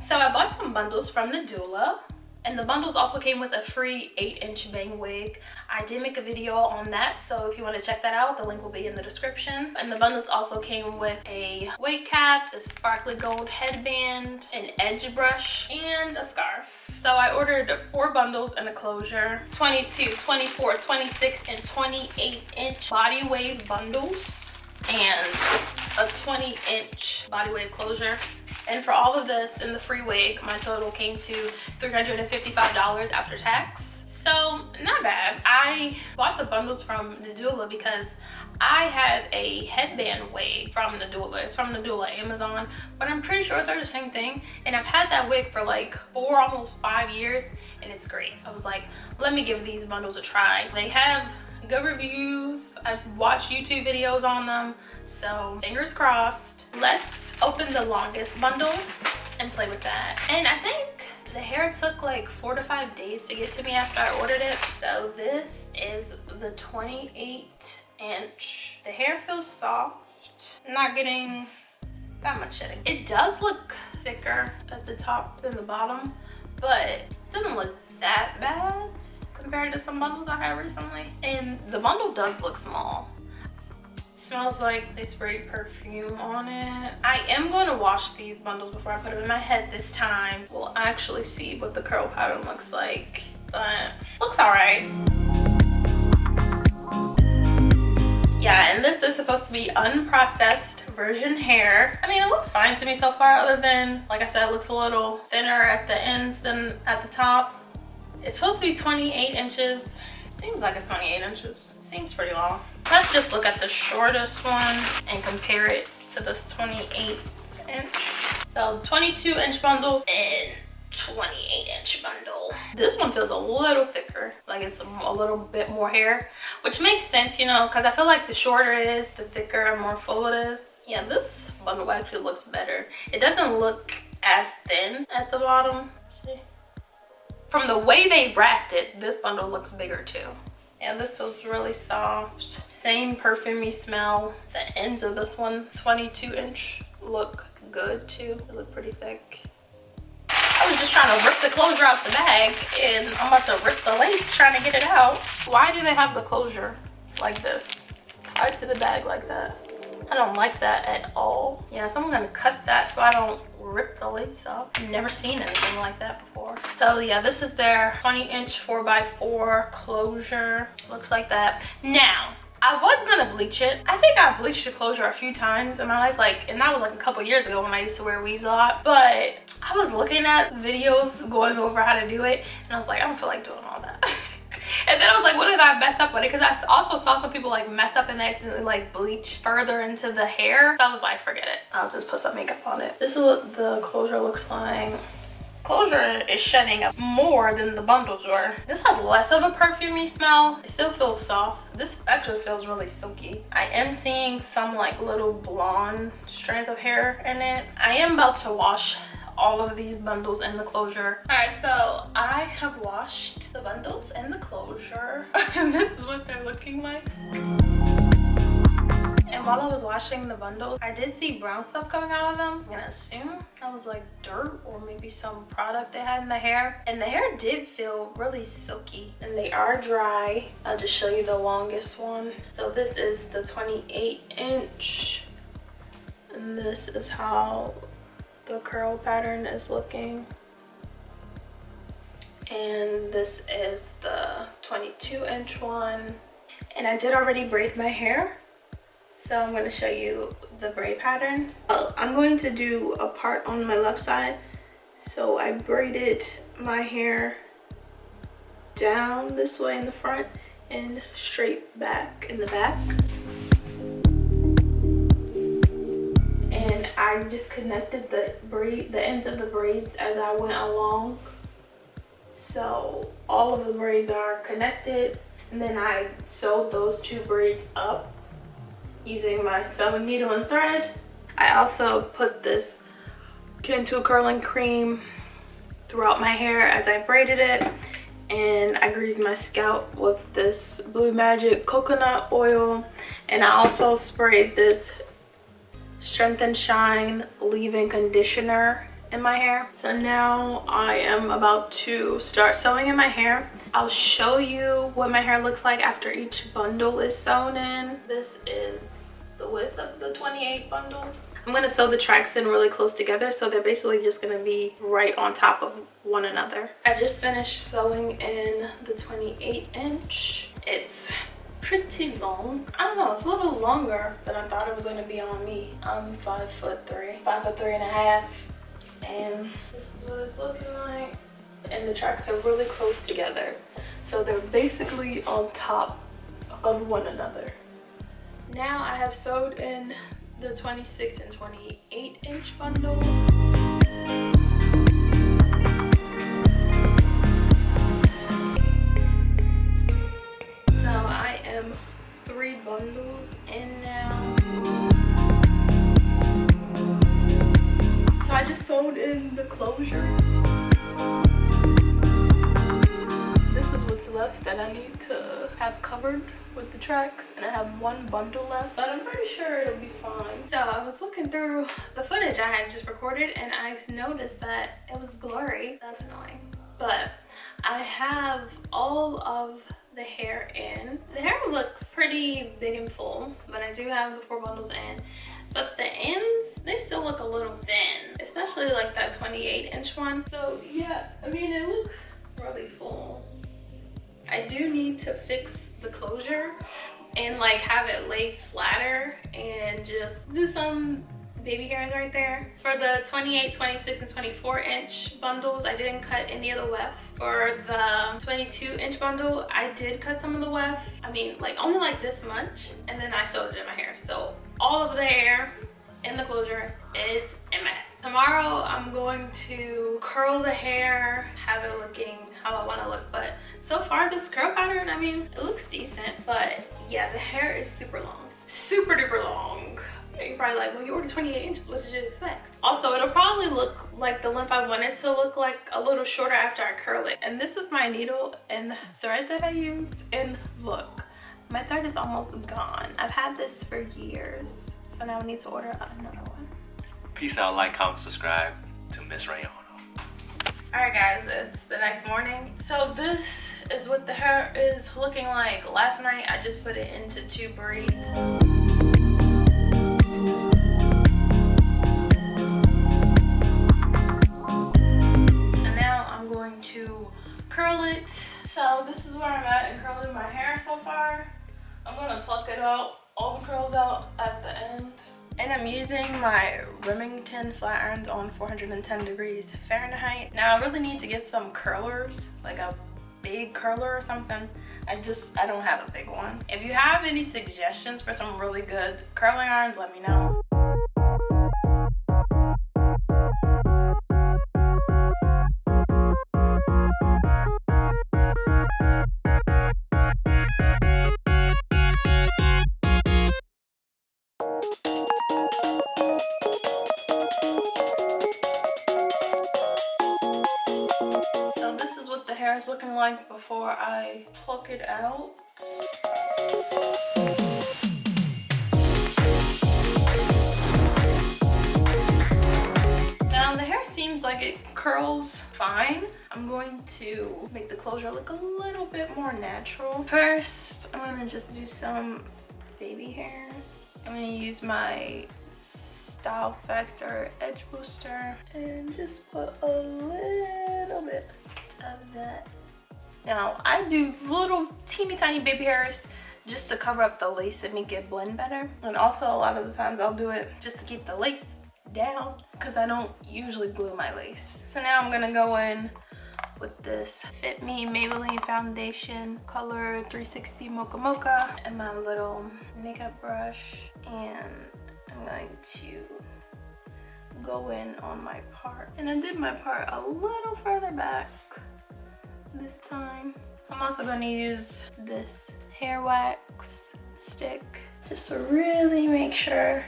So I bought some bundles from Nadula, and the bundles also came with a free 8-inch bang wig. I did make a video on that, so if you want to check that out, the link will be in the description. And the bundles also came with a wig cap, a sparkly gold headband, an edge brush, and a scarf. So I ordered 4 bundles in a closure, 22, 24, 26, and 28-inch body wave bundles, and a 20-inch body wave closure. And for all of this and the free wig, my total came to $355 after tax. So not bad. I bought the bundles from Nadula because I have a headband wig from Nadula. It's from Nadula Amazon, but I'm pretty sure they're the same thing. And I've had that wig for like 4, almost 5 years, and it's great. I was like, let me give these bundles a try. They have good reviews. I've watched YouTube videos on them, so fingers crossed. Let's open the longest bundle and play with that. And I think the hair took like 4 to 5 days to get to me after I ordered it. So this is the 28-inch. The hair feels soft. I'm not getting that much shedding. It does look thicker at the top than the bottom, but it doesn't look that bad compared to some bundles I had recently. And the bundle does look small. Smells like they sprayed perfume on it. I am going to wash these bundles before I put them in my head this time. We'll actually see what the curl pattern looks like, but looks all right. Yeah, and this is supposed to be unprocessed virgin hair. I mean, it looks fine to me so far, other than, like I said, it looks a little thinner at the ends than at the top. It's supposed to be 28 inches. Seems like it's 28 inches. Seems pretty long. Let's just look at the shortest one and compare it to this 28-inch. So 22-inch bundle and 28-inch bundle. This one feels a little thicker, like it's a little bit more hair, which makes sense, you know, because I feel like the shorter it is, the thicker and more full it is. Yeah, this bundle actually looks better. It doesn't look as thin at the bottom. See? From the way they wrapped it, this bundle looks bigger too. Yeah, this feels really soft. Same perfumey smell. The ends of this one, 22-inch, look good too. They look pretty thick. I was just trying to rip the closure out the bag, and I'm about to rip the lace trying to get it out. Why do they have the closure like this, tied to the bag like that? I don't like that at all. Yeah, so I'm gonna cut that so I don't rip the lace off. I've never seen anything like that before. So yeah, this is their 20-inch 4x4 closure. Looks like that. Now, I was gonna bleach it. I think I bleached the closure a few times in my life, and that was like a couple years ago when I used to wear weaves a lot. But I was looking at videos going over how to do it, and I was like, I don't feel like doing all that. And then I was like, what if I mess up with it? Because I also saw some people like mess up and they accidentally like bleach further into the hair. So I was like, forget it. I'll just put some makeup on it. This is what the closure looks like. Closure is shedding up more than the bundles were. This has less of a perfumey smell. It still feels soft. This actually feels really silky. I am seeing some like little blonde strands of hair in it. I am about to wash all of these bundles and the closure. All right, so I have washed the bundles and the closure. And this is what they're looking like. And while I was washing the bundles, I did see brown stuff coming out of them. I'm gonna assume that was like dirt or maybe some product they had in the hair. And the hair did feel really silky. And they are dry. I'll just show you the longest one. So this is the 28-inch. And this is how the curl pattern is looking. And this is the 22-inch one. And I did already braid my hair, so I'm going to show you the braid pattern. I'm going to do a part on my left side. So I braided my hair down this way in the front and straight back in the back. And I just connected the ends of the braids as I went along. So all of the braids are connected, and then I sewed those 2 braids up using my sewing needle and thread. I also put this Cantu curling cream throughout my hair as I braided it, and I greased my scalp with this Blue Magic coconut oil, and I also sprayed this Strength and Shine leave-in conditioner in my hair. So now I am about to start sewing in my hair. I'll show you what my hair looks like after each bundle is sewn in. This is the width of the 28 bundle. I'm going to sew the tracks in really close together, so they're basically just going to be right on top of one another. I just finished sewing in the 28 inch. It's pretty long. I don't know, it's a little longer than I thought it was going to be on me. I'm 5'3", 5'3.5", and this is what it's looking like. And the tracks are really close together, so they're basically on top of one another. Now I have sewed in the 26 and 28 inch bundle. So I am 3 bundles in now. So I just sewed in the closure. This is what's left that I need to have covered with the tracks, and I have 1 bundle left, but I'm pretty sure it'll be fine. So I was looking through the footage I had just recorded, and I noticed that it was blurry. That's annoying. But I have all of the hair in. The hair looks pretty big and full, but I do have the 4 bundles in. But the ends, they still look a little thin, especially like that 28 inch one. So yeah, I mean, it looks really full. I do need to fix the closure and like have it lay flatter and just do some baby hairs right there. For the 28, 26, and 24 inch bundles, I didn't cut any of the weft. For the 22 inch bundle, I did cut some of the weft. I mean, like only like this much, and then I sewed it in my hair. So all of the hair in the closure is in my head. Tomorrow I'm going to curl the hair, have it looking how I want to look, but so far this curl pattern, I mean, it looks decent, but yeah, the hair is super long, super duper long. You're probably like, well, you ordered 28 inches, what did you expect? Also, it'll probably look like the length I want it to look like, a little shorter after I curl it. And this is my needle and thread that I use, and look, my thread is almost gone. I've had this for years, so now I need to order another one. Peace out, like, comment, subscribe to Miss Rayon. Alright guys, it's the next morning. So this is what the hair is looking like. Last night I just put it into 2 braids. And now I'm going to curl it. So this is where I'm at in curling my hair so far. I'm gonna pluck it out, all the curls out at the end. And I'm using my Remington flat irons on 410 degrees Fahrenheit. Now I really need to get some curlers, like a big curler or something. I don't have a big one. If you have any suggestions for some really good curling irons, let me know. Hair is looking like before I pluck it out. Now the hair seems like it curls fine. I'm going to make the closure look a little bit more natural. First, I'm gonna just do some baby hairs. I'm gonna use my Style Factor Edge Booster and just put a little bit of that. Now I do little teeny tiny baby hairs just to cover up the lace and make it blend better, and also a lot of the times I'll do it just to keep the lace down because I don't usually glue my lace. So now I'm gonna go in with this Fit Me Maybelline foundation color 360 Mocha Mocha and my little makeup brush, and I'm going to go in on my part, and I did my part a little further back this time. I'm also going to use this hair wax stick just to really make sure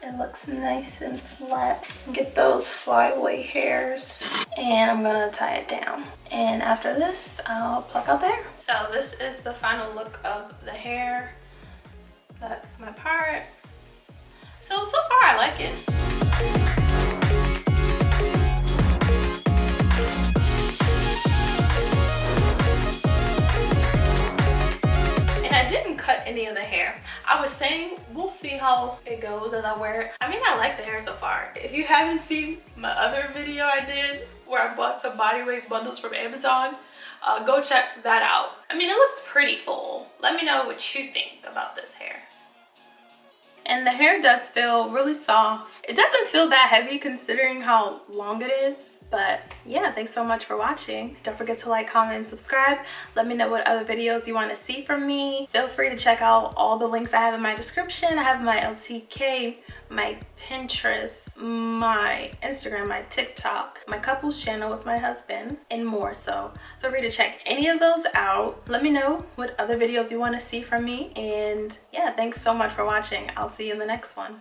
it looks nice and flat. Get those flyaway hairs, and I'm going to tie it down. And after this, I'll pluck out the hair. So this is the final look of the hair. That's my part. So far I like it. see how it goes as I wear it. I mean, I like the hair so far. If you haven't seen my other video I did where I bought some body wave bundles from Amazon, go check that out. I mean, it looks pretty full. Let me know what you think about this hair. And the hair does feel really soft. It doesn't feel that heavy considering how long it is. But yeah, thanks so much for watching. Don't forget to like, comment, and subscribe. Let me know what other videos you want to see from me. Feel free to check out all the links I have in my description. I have my LTK, my Pinterest, my Instagram, my TikTok, my couples channel with my husband, and more. So feel free to check any of those out. Let me know what other videos you want to see from me. And yeah, thanks so much for watching. I'll see you in the next one.